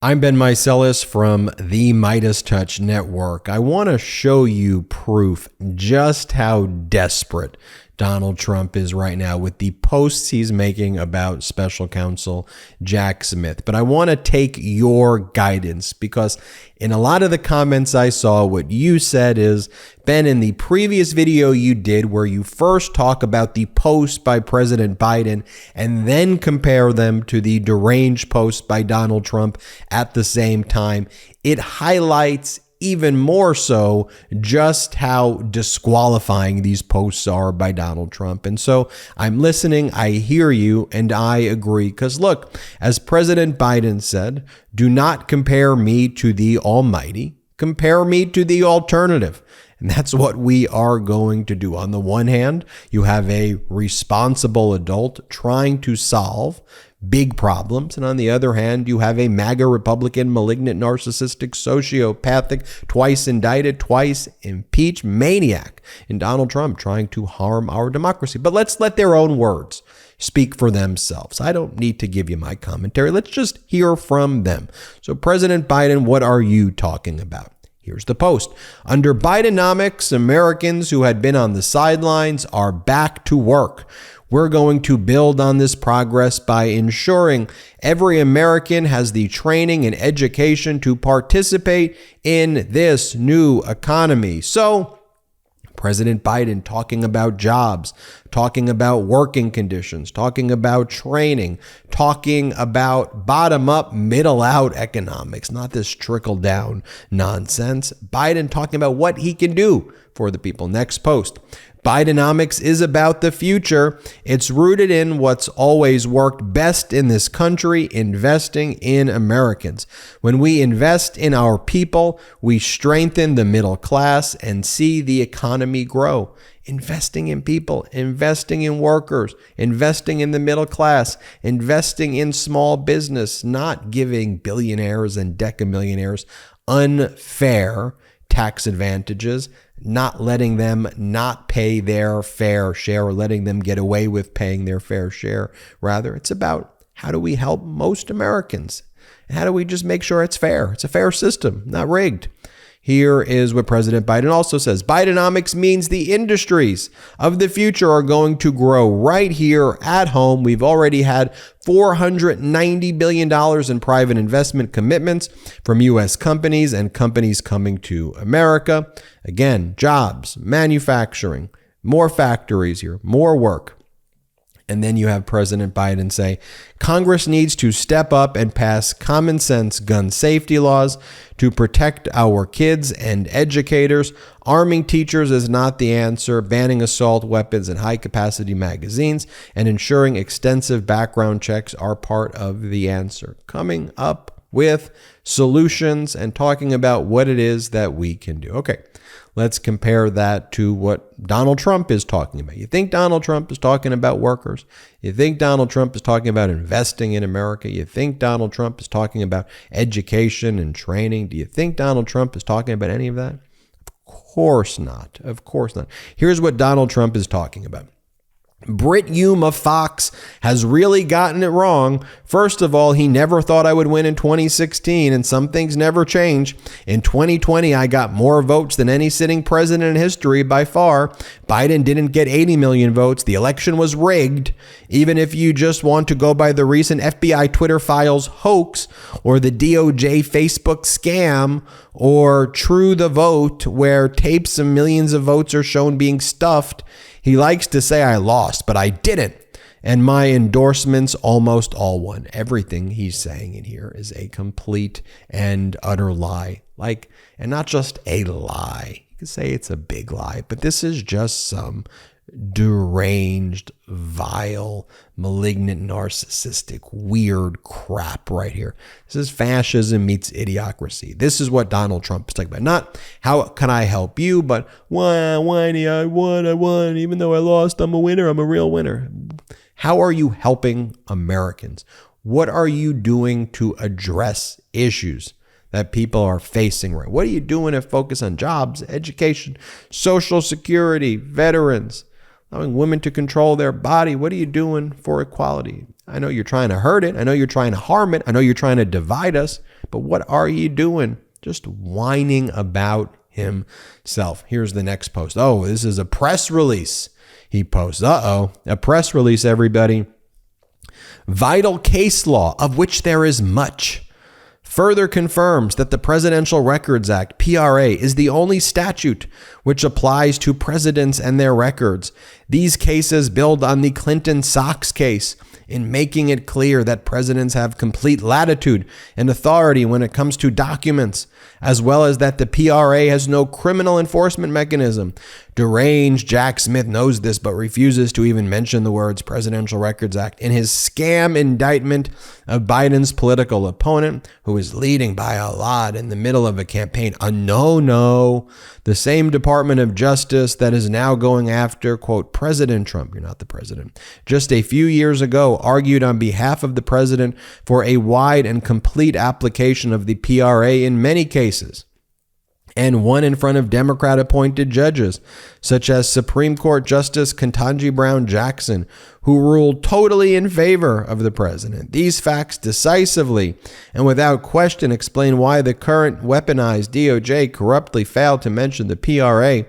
I'm Ben Meiselas from the MeidasTouch Network. I want to show you proof just how desperate Donald Trump is right now with the posts he's making about Special Counsel Jack Smith. But I want to take your guidance because in a lot of the comments I saw, what you said is, Ben, in the previous video you did where you first talk about the post by President Biden and then compare them to the deranged post by Donald Trump at the same time, it highlights even more so just how disqualifying these posts are by Donald Trump. And so I'm listening, I hear you, and I agree. Because look, as President Biden said, do not compare me to the almighty, compare me to the alternative. And that's what we are going to do. On the one hand, you have a responsible adult trying to solve big problems. And on the other hand, you have a MAGA Republican, malignant, narcissistic, sociopathic, twice indicted, twice impeached maniac in Donald Trump trying to harm our democracy. But let's let their own words speak for themselves. I don't need to give you my commentary. Let's just hear from them. So President Biden, what are you talking about? Here's the post. Under Bidenomics, Americans who had been on the sidelines are back to work. We're going to build on this progress by ensuring every American has the training and education to participate in this new economy. So, President Biden talking about jobs, talking about working conditions, talking about training, talking about bottom-up, middle-out economics, not this trickle-down nonsense. Biden talking about what he can do for the people. Next post. Bidenomics is about the future. It's rooted in what's always worked best in this country, investing in Americans. When we invest in our people, we strengthen the middle class and see the economy grow. Investing in people, investing in workers, investing in the middle class, investing in small business, not giving billionaires and decamillionaires unfair tax advantages, not letting them not pay their fair share or letting them get away with paying their fair share. Rather, it's about how do we help most Americans? And how do we just make sure it's fair? It's a fair system, not rigged. Here is what President Biden also says. Bidenomics means the industries of the future are going to grow right here at home. We've already had $490 billion in private investment commitments from U.S. companies and companies coming to America. Again, jobs, manufacturing, more factories here, more work. And then you have President Biden say, Congress needs to step up and pass common sense gun safety laws to protect our kids and educators. Arming teachers is not the answer. Banning assault weapons and high-capacity magazines and ensuring extensive background checks are part of the answer. Coming up with solutions and talking about what it is that we can do. Okay, let's compare that to what Donald Trump is talking about. You think Donald Trump is talking about workers? You think Donald Trump is talking about investing in America? You think Donald Trump is talking about education and training? Do you think Donald Trump is talking about any of that? Of course not. Of course not. Here's what Donald Trump is talking about. Brit Hume of Fox has really gotten it wrong. First of all, he never thought I would win in 2016, and some things never change. In 2020, I got more votes than any sitting president in history by far. Biden didn't get 80 million votes. The election was rigged. Even if you just want to go by the recent FBI Twitter files hoax or the DOJ Facebook scam or True the Vote, where tapes of millions of votes are shown being stuffed, he likes to say I lost, but I didn't. And my endorsements almost all won. Everything he's saying in here is a complete and utter lie. And not just a lie. You could say it's a big lie, but this is just some deranged, vile, malignant, narcissistic, weird crap right here. This is fascism meets idiocracy. This is what Donald Trump is talking about. Not how can I help you, but whiny, I won. Even though I lost, I'm a winner. I'm a real winner. How are you helping Americans? What are you doing to address issues that people are facing right? What are you doing to focus on jobs, education, Social Security, veterans, allowing women to control their body? What are you doing for equality? I know you're trying to hurt it. I know you're trying to harm it. I know you're trying to divide us, But what are you doing? Just whining about himself. Here's the next post. Oh, this is a press release. He posts, a press release, everybody. Vital case law, of which there is much, further confirms that the Presidential Records Act, PRA, is the only statute which applies to presidents and their records. These cases build on the Clinton Socks case in making it clear that presidents have complete latitude and authority when it comes to documents, as well as that the PRA has no criminal enforcement mechanism. Deranged Jack Smith knows this, but refuses to even mention the words Presidential Records Act in his scam indictment of Biden's political opponent, who is leading by a lot in the middle of a campaign. No. The same Department of Justice that is now going after, quote, President Trump, you're not the president, just a few years ago argued on behalf of the president for a wide and complete application of the PRA in many cases, and won in front of Democrat-appointed judges, such as Supreme Court Justice Ketanji Brown Jackson, who ruled totally in favor of the president. These facts decisively and without question explain why the current weaponized DOJ corruptly failed to mention the PRA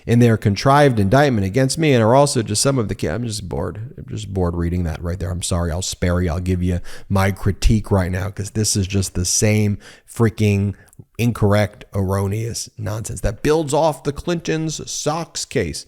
in their contrived indictment against me, and are also just some of the... I'm just bored reading that right there. I'm sorry. I'll spare you. I'll give you my critique right now, because this is just the same freaking incorrect, erroneous nonsense that builds off the Clinton's Socks case.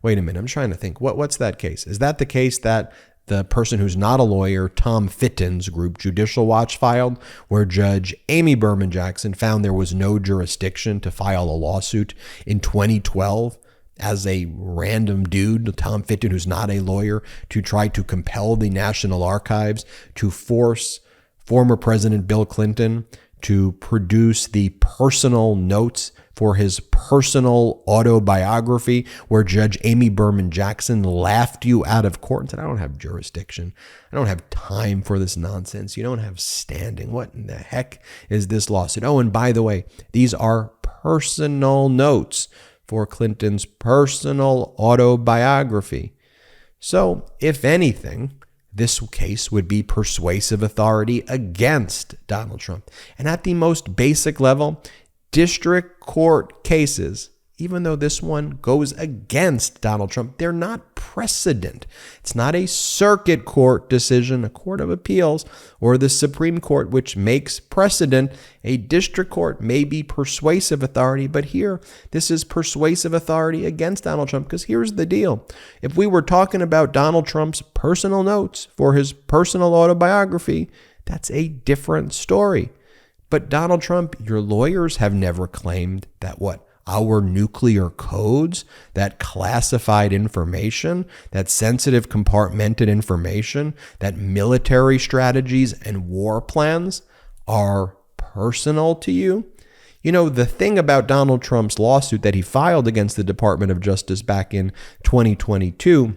Wait a minute. I'm trying to think. What's that case? Is that the case that the person who's not a lawyer, Tom Fitton's group, Judicial Watch, filed, where Judge Amy Berman Jackson found there was no jurisdiction to file a lawsuit in 2012 as a random dude, Tom Fitton, who's not a lawyer, to try to compel the National Archives to force former President Bill Clinton to produce the personal notes for his personal autobiography, where Judge Amy Berman Jackson laughed you out of court and said, I don't have jurisdiction. I don't have time for this nonsense. You don't have standing. What in the heck is this lawsuit? Oh, and by the way, these are personal notes for Clinton's personal autobiography. So, if anything, this case would be persuasive authority against Donald Trump. And at the most basic level, district court cases, even though this one goes against Donald Trump, they're not precedent. It's not a circuit court decision, a court of appeals, or the Supreme Court, which makes precedent. A district court may be persuasive authority, but here, this is persuasive authority against Donald Trump, because here's the deal. If we were talking about Donald Trump's personal notes for his personal autobiography, that's a different story. But Donald Trump, your lawyers have never claimed that our nuclear codes, that classified information, that sensitive compartmented information, that military strategies and war plans are personal to you. You know, the thing about Donald Trump's lawsuit that he filed against the Department of Justice back in 2022,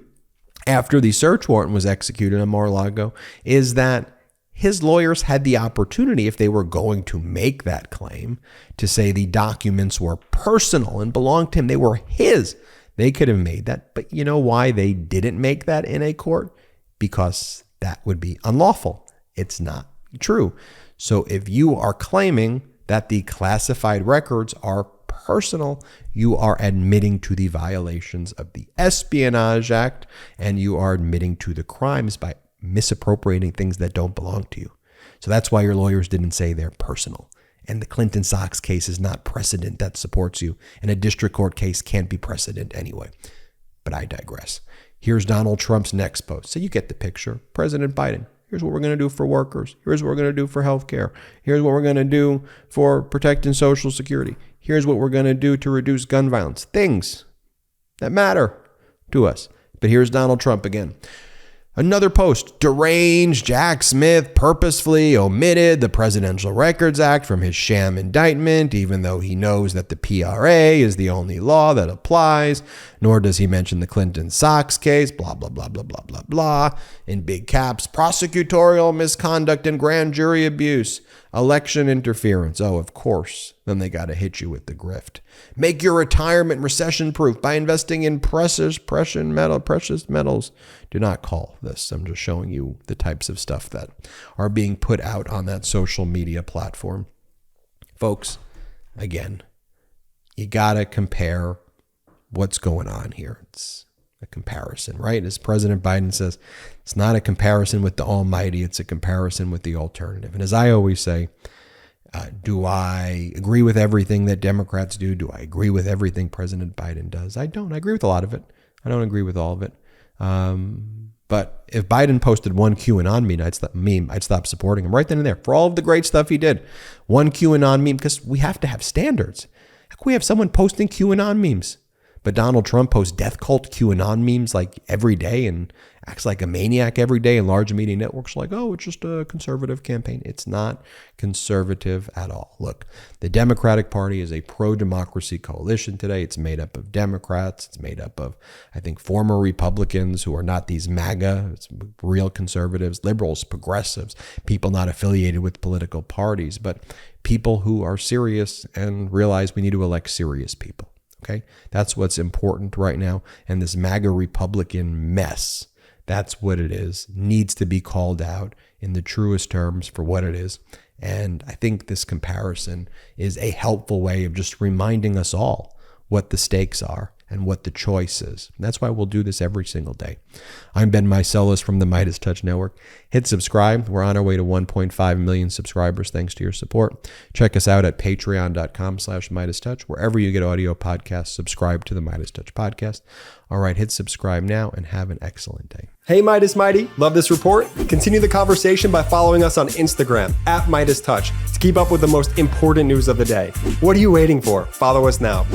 after the search warrant was executed on Mar-a-Lago, is that his lawyers had the opportunity, if they were going to make that claim, to say the documents were personal and belonged to him. They were his. They could have made that. But you know why they didn't make that in a court? Because that would be unlawful. It's not true. So if you are claiming that the classified records are personal, you are admitting to the violations of the Espionage Act, and you are admitting to the crimes by misappropriating things that don't belong to you. So that's why your lawyers didn't say they're personal. And the Clinton Socks case is not precedent that supports you. And a district court case can't be precedent anyway. But I digress. Here's Donald Trump's next post. So you get the picture. President Biden, here's what we're going to do for workers. Here's what we're going to do for healthcare. Here's what we're going to do for protecting Social Security. Here's what we're going to do to reduce gun violence. Things that matter to us. But here's Donald Trump again. Another post, deranged Jack Smith purposefully omitted the Presidential Records Act from his sham indictment, even though he knows that the PRA is the only law that applies, nor does he mention the Clinton Socks case, blah, blah, blah, blah, blah, blah, blah, in big caps, prosecutorial misconduct and grand jury abuse, election interference. Oh, of course. Then they got to hit you with the grift. Make your retirement recession-proof by investing in precious metals. Do not call this. I'm just showing you the types of stuff that are being put out on that social media platform. Folks, again, you got to compare what's going on here. It's a comparison, right? As President Biden says, it's not a comparison with the almighty, it's a comparison with the alternative. And as I always say, do I agree with everything that Democrats do? Do I agree with everything President Biden does? I don't. I agree with a lot of it. I don't agree with all of it. But if Biden posted one QAnon meme, I'd stop supporting him right then and there for all of the great stuff he did. One QAnon meme, because we have to have standards. How can we have someone posting QAnon memes? But Donald Trump posts death cult QAnon memes like every day and acts like a maniac every day, and large media networks are like, oh, it's just a conservative campaign. It's not conservative at all. Look, the Democratic Party is a pro-democracy coalition today. It's made up of Democrats. It's made up of, I think, former Republicans who are not these MAGA. It's real conservatives, liberals, progressives, people not affiliated with political parties, but people who are serious and realize we need to elect serious people. Okay, that's what's important right now. And this MAGA Republican mess, that's what it is, needs to be called out in the truest terms for what it is. And I think this comparison is a helpful way of just reminding us all what the stakes are and what the choice is. And that's why we'll do this every single day. I'm Ben Meiselas from the MeidasTouch Network. Hit subscribe. We're on our way to 1.5 million subscribers thanks to your support. Check us out at patreon.com/MeidasTouch. Wherever you get audio podcasts, subscribe to the MeidasTouch podcast. All right, hit subscribe now and have an excellent day. Hey, Meidas Mighty, love this report? Continue the conversation by following us on Instagram @MeidasTouch to keep up with the most important news of the day. What are you waiting for? Follow us now.